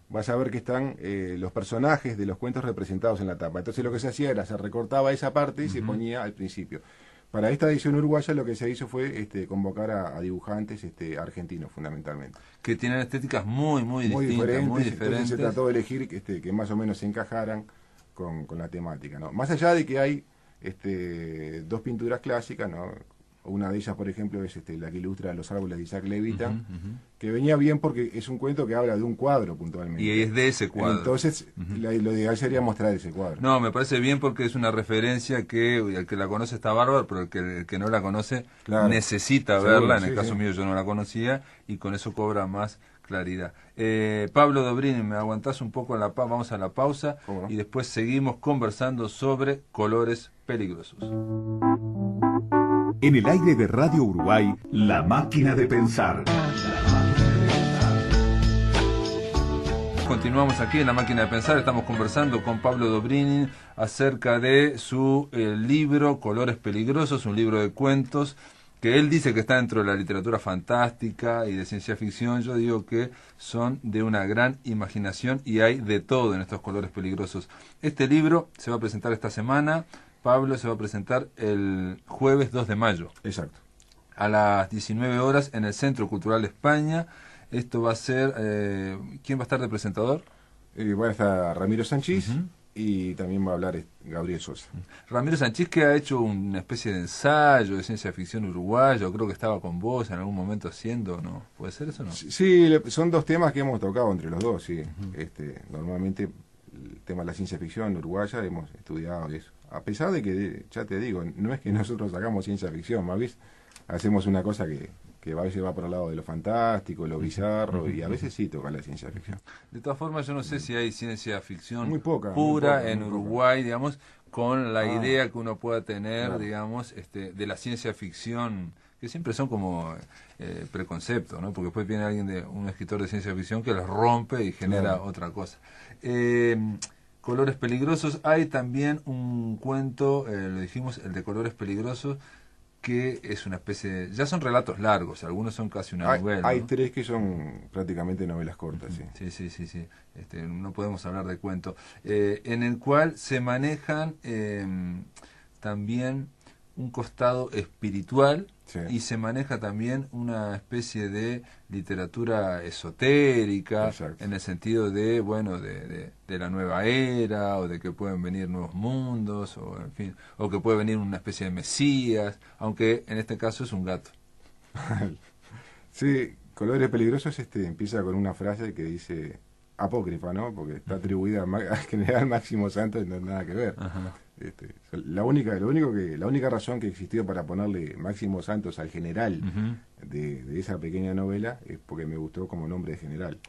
vas a ver que están los personajes de los cuentos representados en la tapa. Entonces, lo que se hacía era, se recortaba esa parte y se ponía al principio. Para esta edición uruguaya lo que se hizo fue convocar a dibujantes argentinos, fundamentalmente. Que tienen estéticas muy distintas, muy diferentes. Entonces se trató de elegir que más o menos se encajaran con la temática, ¿no? Más allá de que hay dos pinturas clásicas, ¿no? Una de ellas, por ejemplo, es la que ilustra Los árboles de Isaac Levitan, que venía bien porque es un cuento que habla de un cuadro puntualmente. Y es de ese cuadro. Entonces, lo ideal sería mostrar ese cuadro. No, me parece bien porque es una referencia que el que la conoce está bárbaro, pero el que no la conoce Claro. necesita Seguro, verla. En el sí, caso sí. mío yo no la conocía y con eso cobra más claridad. Pablo Dobrini, ¿me aguantás un poco vamos a la pausa ¿Cómo no? y después seguimos conversando sobre Colores Peligrosos? En el aire de Radio Uruguay, La Máquina de Pensar. Continuamos aquí en La Máquina de Pensar, estamos conversando con Pablo Dobrini acerca de su libro Colores Peligrosos, un libro de cuentos que él dice que está dentro de la literatura fantástica y de ciencia ficción. Yo digo que son de una gran imaginación y hay de todo en estos Colores Peligrosos. Este libro se va a presentar esta semana, Pablo, se va a presentar el jueves 2 de mayo. Exacto. A las 19 horas en el Centro Cultural de España. Esto va a ser... ¿quién va a estar de presentador? Va a estar Ramiro Sánchez y también va a hablar Gabriel Sosa. Ramiro Sánchez, que ha hecho una especie de ensayo de ciencia ficción uruguayo, creo que estaba con vos en algún momento haciendo, ¿no? ¿Puede ser eso o no? Sí, son dos temas que hemos tocado entre los dos, sí. Normalmente el tema de la ciencia ficción uruguaya hemos estudiado eso. A pesar de que, ya te digo, no es que nosotros sacamos ciencia ficción, más bien hacemos una cosa que a veces va por el lado de lo fantástico, lo bizarro, y a veces sí toca la ciencia ficción. De todas formas, yo no sé si hay ciencia ficción Muy poca, pura muy poca, en muy poca. Uruguay, digamos, con la Ah, idea que uno pueda tener, claro. digamos, de la ciencia ficción, que siempre son como preconceptos, ¿no? Porque después viene un escritor de ciencia ficción que los rompe y genera Claro. otra cosa. Colores Peligrosos, hay también un cuento, lo dijimos, el de Colores Peligrosos, que es una especie de... Ya son relatos largos, algunos son casi una novela. Hay ¿no? tres que son prácticamente novelas cortas, sí. Sí. No podemos hablar de cuento. En el cual se manejan también un costado espiritual Sí. y se maneja también una especie de literatura esotérica, Exacto. en el sentido de, bueno, de la nueva era, o de que pueden venir nuevos mundos, o en fin, o que puede venir una especie de mesías, aunque en este caso es un gato. Sí, Colores Peligrosos empieza con una frase que dice apócrifa, ¿no? Porque está atribuida al general Máximo Santos y no tiene nada que ver. Ajá. La única razón que existió para ponerle Máximo Santos al general de esa pequeña novela es porque me gustó como nombre de general.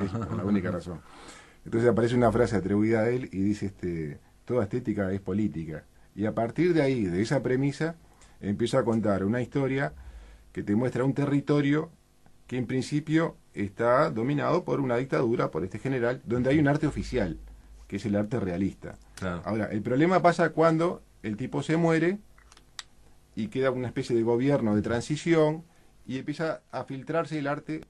Es la única razón. Entonces aparece una frase atribuida a él y dice toda estética es política. Y a partir de ahí, de esa premisa, empieza a contar una historia que te muestra un territorio que en principio está dominado por una dictadura, por este general, donde hay un arte oficial, que es el arte realista. Claro. Ahora, el problema pasa cuando el tipo se muere y queda una especie de gobierno de transición y empieza a filtrarse el arte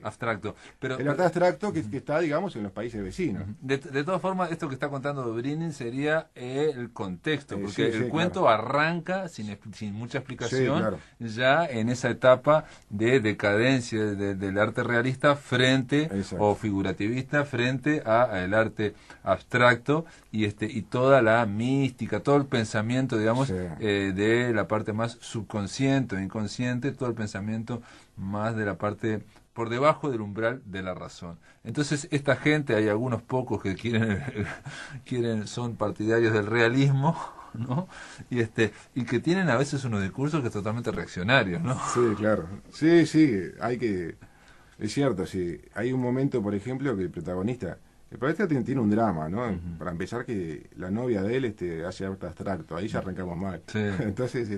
abstracto. Pero, el arte abstracto que está, digamos, en los países vecinos. De todas formas, esto que está contando Dobrynin sería el contexto, porque sí, el cuento arranca sin mucha explicación, Sí, claro. ya en esa etapa de decadencia del arte realista frente o figurativista frente al arte abstracto y toda la mística, todo el pensamiento, digamos, de la parte más subconsciente o inconsciente, todo el pensamiento más de la parte por debajo del umbral de la razón. Entonces esta gente, hay algunos pocos que son partidarios del realismo, ¿no? Y que tienen a veces unos discursos que son totalmente reaccionarios, ¿no? Sí, claro. Sí, es cierto, sí. Hay un momento, por ejemplo, que el protagonista tiene un drama, ¿no? Para empezar, que la novia de él hace arte abstracto, ahí ya arrancamos mal. Sí. Entonces,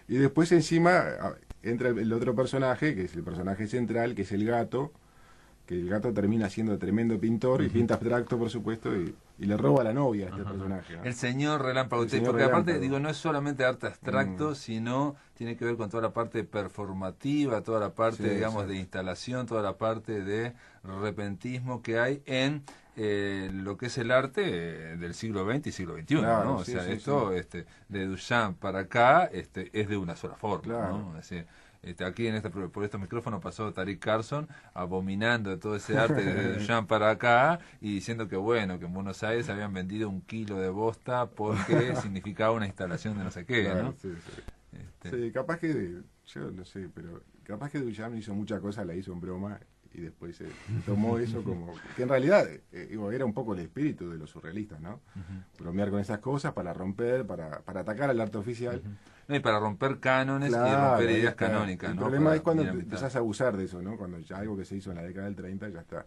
y después encima entra el otro personaje, que es el personaje central, que es el gato, que el gato termina siendo tremendo pintor y pinta abstracto, por supuesto, y le roba a la novia a este personaje, ¿no? El señor Relámpago, porque aparte, digo, no es solamente arte abstracto, sino tiene que ver con toda la parte performativa, toda la parte, digamos, de instalación, toda la parte de repentismo que hay en lo que es el arte del siglo XX y siglo XXI, claro, ¿no? O sea, esto de Duchamp para acá es de una sola forma, claro. ¿No? Es decir, aquí por estos micrófonos pasó Tariq Carson abominando todo ese arte de Duchamp para acá y diciendo que bueno, que en Buenos Aires habían vendido 1 kilo de bosta porque significaba una instalación de no sé qué, claro, ¿no? Sí, capaz que, yo no sé, pero capaz que Duchamp hizo muchas cosas, la hizo en broma y después se tomó eso como que en realidad era un poco el espíritu de los surrealistas, ¿no? Bromear con esas cosas para romper, para atacar al arte oficial. No, y para romper cánones, claro, y romper ideas canónicas, el ¿no? problema es cuando empezás a abusar de eso, ¿no? Cuando ya algo que se hizo en la década del 30 ya está.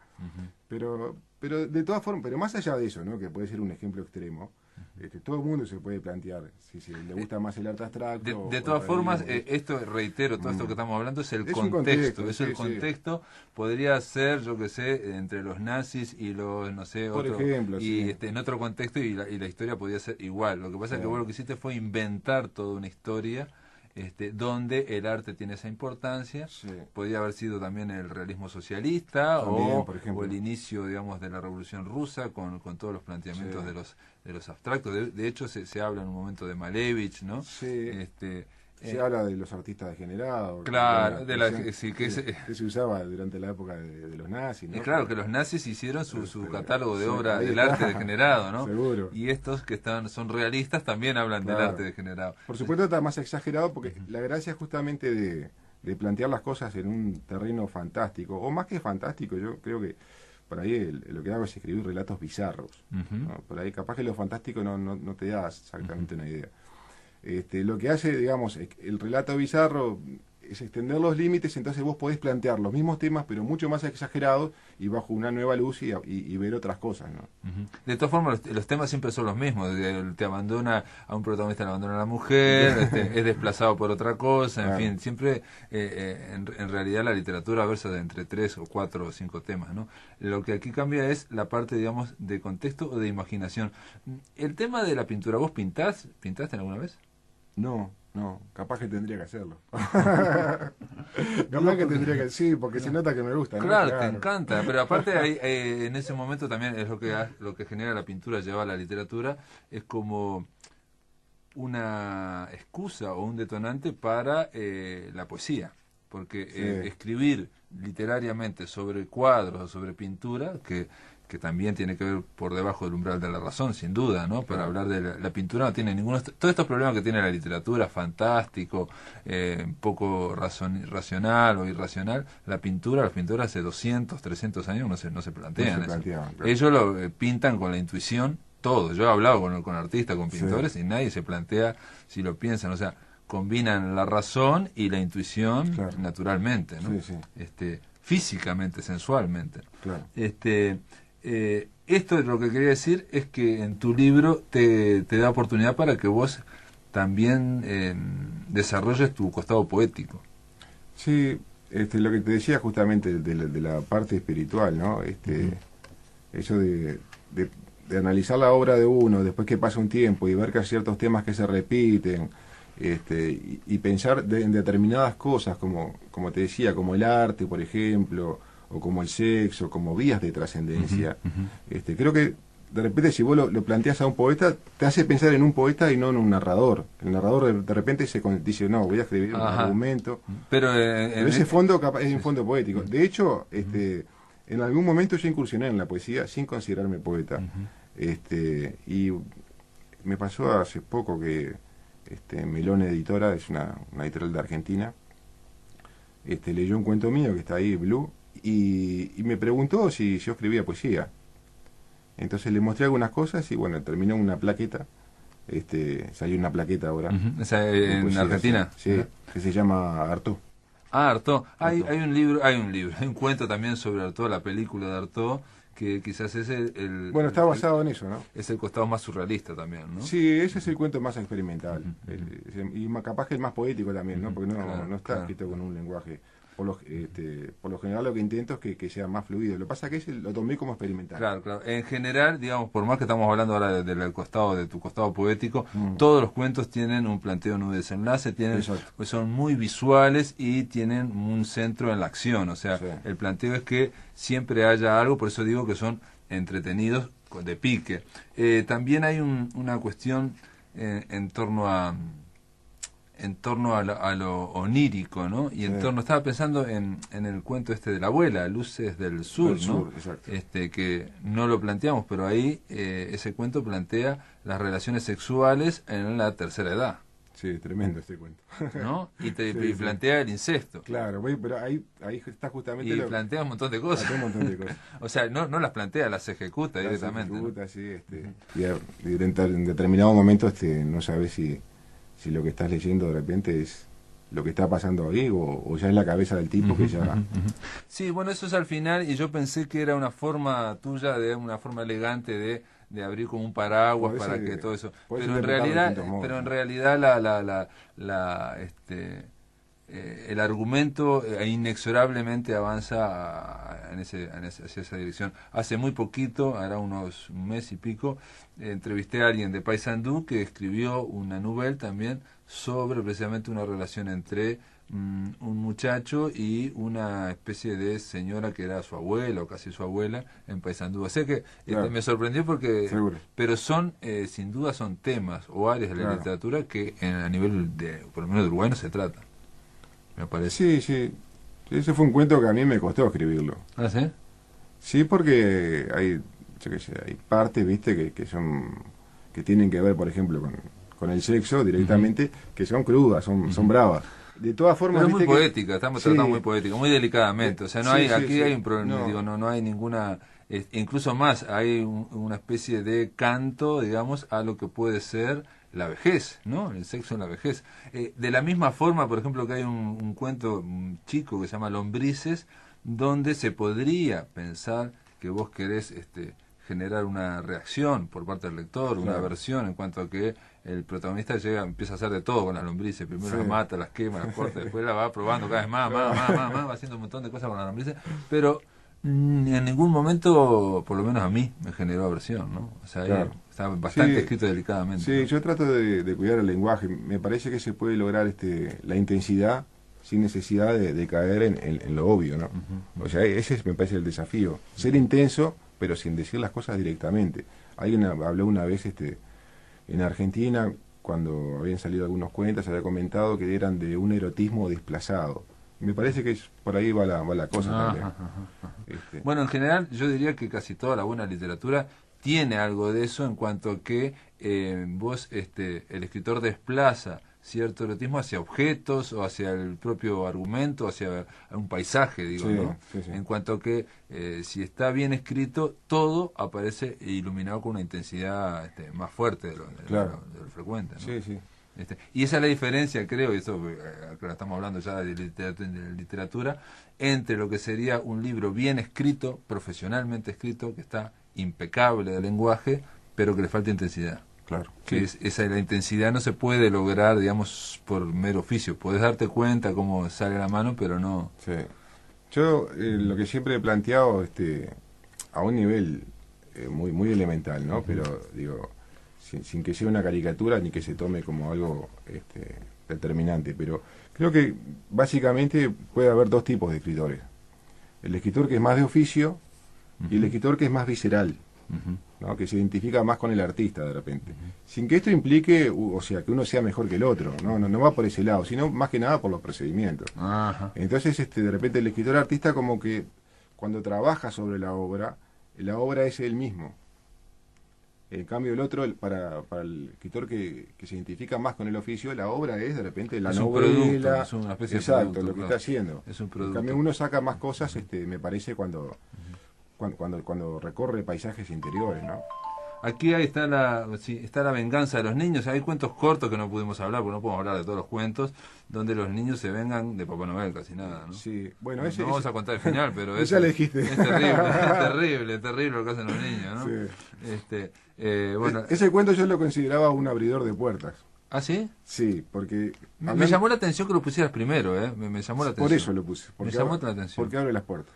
Pero de todas formas, pero más allá de eso, ¿no? Que puede ser un ejemplo extremo, todo el mundo se puede plantear si le gusta más el arte abstracto. De todas formas, esto, reitero, todo esto que estamos hablando es el contexto. Es el contexto. Podría ser, yo que sé, entre los nazis y los, no sé, por ejemplo, y en otro contexto y la historia podría ser igual. Lo que pasa es que vos lo que hiciste fue inventar toda una historia donde el arte tiene esa importancia. Podría haber sido también el realismo socialista también, o el inicio, digamos, de la Revolución Rusa con todos los planteamientos de los abstractos. De hecho, se habla en un momento de Malevich, ¿no? Se habla de los artistas degenerados. Claro, que se usaba durante la época de los nazis, ¿no? Claro, que los nazis hicieron su catálogo de obra del arte degenerado, ¿no? Seguro. Y estos que son realistas también hablan del arte degenerado. Por supuesto está más exagerado porque la gracia justamente de plantear las cosas en un terreno fantástico, o más que fantástico, yo creo que por ahí lo que hago es escribir relatos bizarros, ¿no? Por ahí capaz que lo fantástico no te da exactamente una idea. Lo que hace, digamos, el relato bizarro es extender los límites, entonces vos podés plantear los mismos temas, pero mucho más exagerados y bajo una nueva luz y ver otras cosas, ¿no? De todas formas, los temas siempre son los mismos. Te abandona a un protagonista, le abandona a la mujer, es desplazado por otra cosa, en fin, siempre, en realidad la literatura versa de entre 3 o 4 o 5 temas, ¿no? Lo que aquí cambia es la parte, digamos, de contexto o de imaginación. El tema de la pintura, ¿vos pintaste alguna vez? No, capaz que tendría que hacerlo. Capaz que tendría que, sí, porque se nota que me gusta, ¿no? Claro, te encanta, pero aparte en ese momento también es lo que genera la pintura, lleva a la literatura, es como una excusa o un detonante para la poesía, porque escribir literariamente sobre cuadros o sobre pintura, que también tiene que ver por debajo del umbral de la razón, sin duda, ¿no? Para hablar de la pintura no tiene ninguno... Todos estos problemas que tiene la literatura, fantástico, poco racional o irracional, los pintores hace 200, 300 años no se plantean eso. Claro. Ellos lo pintan con la intuición, todo. Yo he hablado con artistas, con pintores, y nadie se plantea si lo piensan, o sea, combinan la razón y la intuición naturalmente, ¿no? Físicamente, sensualmente. Claro. Esto es lo que quería decir, es que en tu libro te da oportunidad para que vos también desarrolles tu costado poético. Sí, lo que te decía justamente de la parte espiritual, ¿no? Eso de analizar la obra de uno, después que pasa un tiempo y ver que hay ciertos temas que se repiten, y pensar en determinadas cosas, como te decía, como el arte, por ejemplo, o como el sexo, como vías de trascendencia. Creo que de repente si vos lo planteás a un poeta, te hace pensar en un poeta y no en un narrador. El narrador de repente dice, no, voy a escribir un argumento. Pero ese fondo es un fondo poético. De hecho, en algún momento yo incursioné en la poesía sin considerarme poeta. Y me pasó hace poco que Melón Editora, es una editorial de Argentina, leyó un cuento mío que está ahí, Blue, y me preguntó si yo escribía poesía. Entonces le mostré algunas cosas y bueno, terminó una plaqueta. Salió una plaqueta ahora. ¿En poesía, Argentina? Sí, que se llama Artaud. Artaud. Hay un cuento también sobre Artaud, la película de Artaud, que quizás es bueno, está basado en eso, ¿no? Es el costado más surrealista también, ¿no? Sí, ese es el cuento más experimental. Y capaz que el más poético también, ¿no? Porque no está escrito con un lenguaje. Por lo general lo que intento es que sea más fluido. Lo que pasa es que lo tomé como experimental. Claro. En general, digamos, por más que estamos hablando ahora de tu costado poético, todos los cuentos tienen un planteo en un desenlace, pues son muy visuales y tienen un centro en la acción. O sea, el planteo es que siempre haya algo, por eso digo que son entretenidos de pique. También hay una cuestión en torno a lo onírico, ¿no? Y estaba pensando en el cuento de la abuela, Luces del Sur, ¿no? Exacto. Que no lo planteamos, pero ahí ese cuento plantea las relaciones sexuales en la tercera edad. Sí, tremendo este cuento. ¿No? Y plantea el incesto. Claro, pero ahí está justamente... Y plantea un montón de cosas. O sea, no las plantea, las ejecuta directamente. Las ejecuta, ¿no? Y en determinado momento no sabes si lo que estás leyendo de repente es lo que está pasando ahí o ya es la cabeza del tipo que ya... Sí, bueno, eso es al final y yo pensé que era una forma tuya, una forma elegante de abrir como un paraguas para que todo eso... Pero en realidad el argumento inexorablemente avanza hacia esa dirección. Hace muy poquito, hará un mes y pico, entrevisté a alguien de Paysandú que escribió una novela también sobre precisamente una relación entre un muchacho y una especie de señora que era su abuela o casi su abuela en Paysandú. O sea que me sorprendió porque... Seguro. Pero sin duda son temas o áreas de la literatura que a nivel por lo menos de Uruguay no se trata. Me parece. Sí. Ese fue un cuento que a mí me costó escribirlo. ¿Ah, sí? Sí, porque hay partes, viste, que tienen que ver, por ejemplo, con el sexo directamente, que son crudas, son bravas. De todas formas, pero es muy poética, estamos tratando muy poética, muy delicadamente. O sea, hay un problema, no hay ninguna... incluso más, hay una especie de canto, digamos, a lo que puede ser la vejez, ¿no? El sexo en la vejez. De la misma forma, por ejemplo, que hay un cuento chico que se llama Lombrices, donde se podría pensar que vos querés generar una reacción por parte del lector, una aversión en cuanto a que el protagonista empieza a hacer de todo con las lombrices. Primero las mata, las quema, las corta, después la va probando cada vez más, va haciendo un montón de cosas con las lombrices, pero en ningún momento, por lo menos a mí, me generó aversión, ¿no? O sea, está bastante escrito delicadamente. Sí, ¿no? Yo trato de cuidar el lenguaje. Me parece que se puede lograr la intensidad sin necesidad de caer en lo obvio, ¿no? O sea, ese me parece el desafío. Ser intenso, pero sin decir las cosas directamente. Alguien habló una vez en Argentina, cuando habían salido algunos cuentos, había comentado que eran de un erotismo desplazado. Me parece que por ahí va la cosa también. Bueno, en general yo diría que casi toda la buena literatura tiene algo de eso en cuanto a que vos, el escritor desplaza cierto erotismo hacia objetos o hacia el propio argumento, hacia un paisaje, digo, ¿no? Sí. En cuanto a que si está bien escrito, todo aparece iluminado con una intensidad más fuerte de lo frecuente, ¿no? Sí. Y esa es la diferencia, creo, y eso estamos hablando ya de literatura, entre lo que sería un libro bien escrito, profesionalmente escrito, que está impecable de lenguaje, pero que le falta intensidad. Claro. Que la intensidad no se puede lograr, digamos, por mero oficio. Puedes darte cuenta cómo sale la mano, pero no... Sí. Yo lo que siempre he planteado a un nivel muy elemental, ¿no? Pero, digo, sin que sea una caricatura ni que se tome como algo determinante, pero creo que básicamente puede haber dos tipos de escritores. El escritor que es más de oficio y el escritor que es más visceral, ¿no? Que se identifica más con el artista de repente. Sin que esto implique, o sea, que uno sea mejor que el otro, no va por ese lado, sino más que nada por los procedimientos. Ajá. Entonces, de repente el escritor artista como que cuando trabaja sobre la obra es él mismo. En cambio el otro, para el escritor que se identifica más con el oficio, la obra es de repente la novela, es una especie exacto, de producto, lo que está haciendo. Es un producto. En cambio uno saca más cosas, me parece, cuando recorre paisajes interiores, ¿no? Aquí ahí está está la venganza de los niños. Hay cuentos cortos que no pudimos hablar, porque no podemos hablar de todos los cuentos, donde los niños se vengan de Papá Noel, casi nada, ¿no? Sí, bueno, no vamos a contar el final, pero ya le dijiste. Es terrible lo que hacen los niños, ¿no? Sí. Bueno, ese cuento yo lo consideraba un abridor de puertas. ¿Ah, sí? Sí, porque... Me llamó la atención que lo pusieras primero, ¿eh? Me llamó la atención. Por eso lo puse. Me llamó la atención. Porque abre las puertas.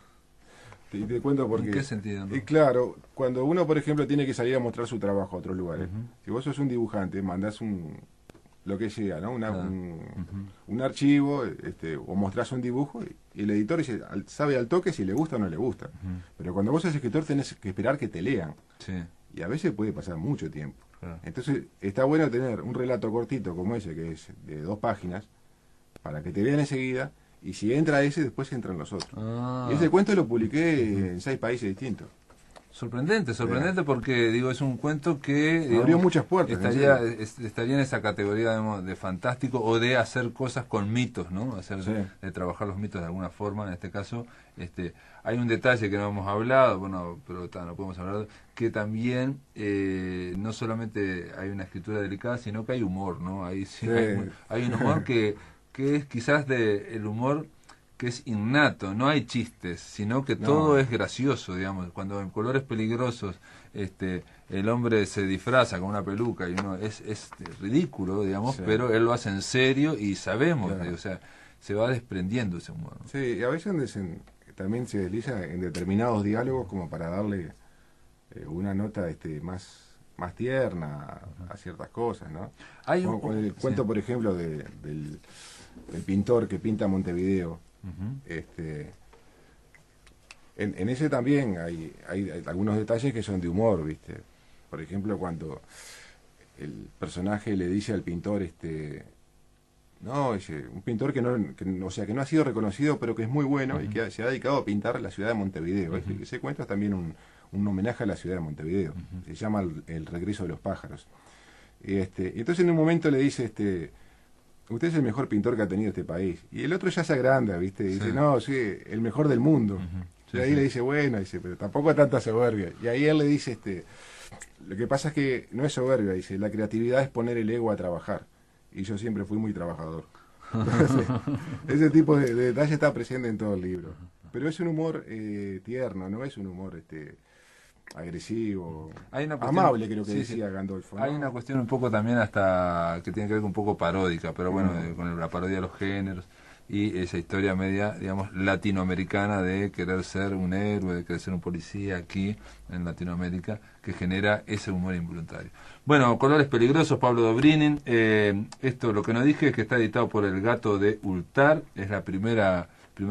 Te cuento por qué. ¿En qué sentido? Y claro, cuando uno, por ejemplo, tiene que salir a mostrar su trabajo a otros lugares, si vos sos un dibujante, mandás lo que sea, ¿no? Un archivo, o mostrás un dibujo, y el editor sabe al toque si le gusta o no le gusta. Pero cuando vos sos escritor tenés que esperar que te lean. Sí. Y a veces puede pasar mucho tiempo. Claro. Entonces, está bueno tener un relato cortito como ese, que es de 2 páginas, para que te vean enseguida. Y si entra ese, después entran los otros. Y ese cuento lo publiqué en 6 países distintos. Sorprendente porque, digo, es un cuento que... digamos, abrió muchas puertas. Estaría en esa categoría, digamos, de fantástico o de hacer cosas con mitos, ¿no? De trabajar los mitos de alguna forma. En este caso, hay un detalle que no hemos hablado, bueno, pero no podemos hablar, que también no solamente hay una escritura delicada, sino que hay humor, ¿no? Hay un humor que es quizás el humor que es innato, no hay chistes, sino que todo es gracioso, digamos. Cuando en Colores Peligrosos el hombre se disfraza con una peluca y uno es ridículo, digamos, pero él lo hace en serio y sabemos, o sea, se va desprendiendo ese humor, ¿no? Sí, y a veces también se desliza en determinados diálogos como para darle una nota más tierna a ciertas cosas, ¿no? Como con el cuento, por ejemplo, del pintor que pinta Montevideo. En ese también hay algunos detalles que son de humor, ¿viste? Por ejemplo, cuando el personaje le dice al pintor, un pintor que no ha sido reconocido, pero que es muy bueno y que se ha dedicado a pintar la ciudad de Montevideo. Ese cuento es también un homenaje a la ciudad de Montevideo. Se llama El regreso de los pájaros. Entonces en un momento le dice, usted es el mejor pintor que ha tenido este país. Y el otro ya se agranda, ¿viste? Y dice, no, sí, el mejor del mundo. Y ahí le dice, bueno, pero tampoco tanta soberbia. Y ahí él le dice, lo que pasa es que no es soberbia, dice, la creatividad es poner el ego a trabajar. Y yo siempre fui muy trabajador. Entonces, ese tipo de detalle está presente en todo el libro. Pero es un humor tierno, no es un humor agresivo, amable, creo que decía Gandolfo, ¿no? Hay una cuestión un poco también hasta que tiene que ver con un poco paródica, pero bueno, con la parodia de los géneros y esa historia media, digamos, latinoamericana de querer ser un héroe, de querer ser un policía aquí en Latinoamérica, que genera ese humor involuntario. Bueno, Colores Peligrosos, Pablo Dobrynin. Esto, lo que no dije, es que está editado por El Gato de Ultar, es la primer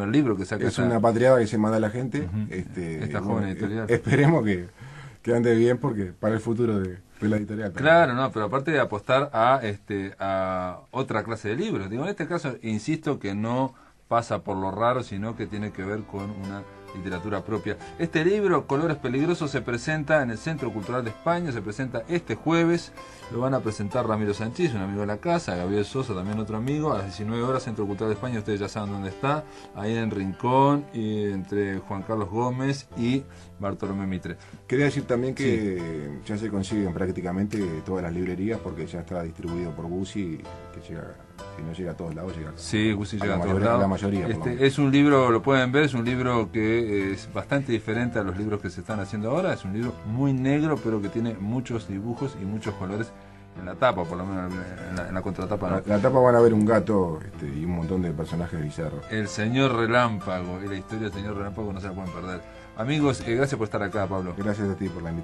libro que saca. Es una patriada que se manda a la gente. Esta joven editorial. Esperemos que ande bien, porque para el futuro de la editorial también. Claro, no, pero aparte de apostar a otra clase de libros. Digo, en este caso, insisto que no pasa por lo raro, sino que tiene que ver con una literatura propia. Este libro, Colores Peligrosos, se presenta en el Centro Cultural de España, se presenta este jueves, lo van a presentar Ramiro Sanchís, un amigo de la casa, Gabriel Sosa, también otro amigo, a las 19 horas, Centro Cultural de España, ustedes ya saben dónde está, ahí en Rincón, y entre Juan Carlos Gómez y Bartolomé Mitre. Quería decir también que ya se consiguen prácticamente todas las librerías, porque ya está distribuido por Guzzi, que llega, si no llega a todos lados, llega. Sí, Guzzi llega a todos lados. La mayoría. Es un libro, lo pueden ver, es un libro que es bastante diferente a los libros que se están haciendo ahora. Es un libro muy negro, pero que tiene muchos dibujos y muchos colores en la tapa, por lo menos en la contratapa. ¿No? La tapa van a ver un gato y un montón de personajes bizarros. El señor Relámpago y la historia del señor Relámpago no se la pueden perder. Amigos, gracias por estar acá, Pablo. Gracias a ti por la invitación.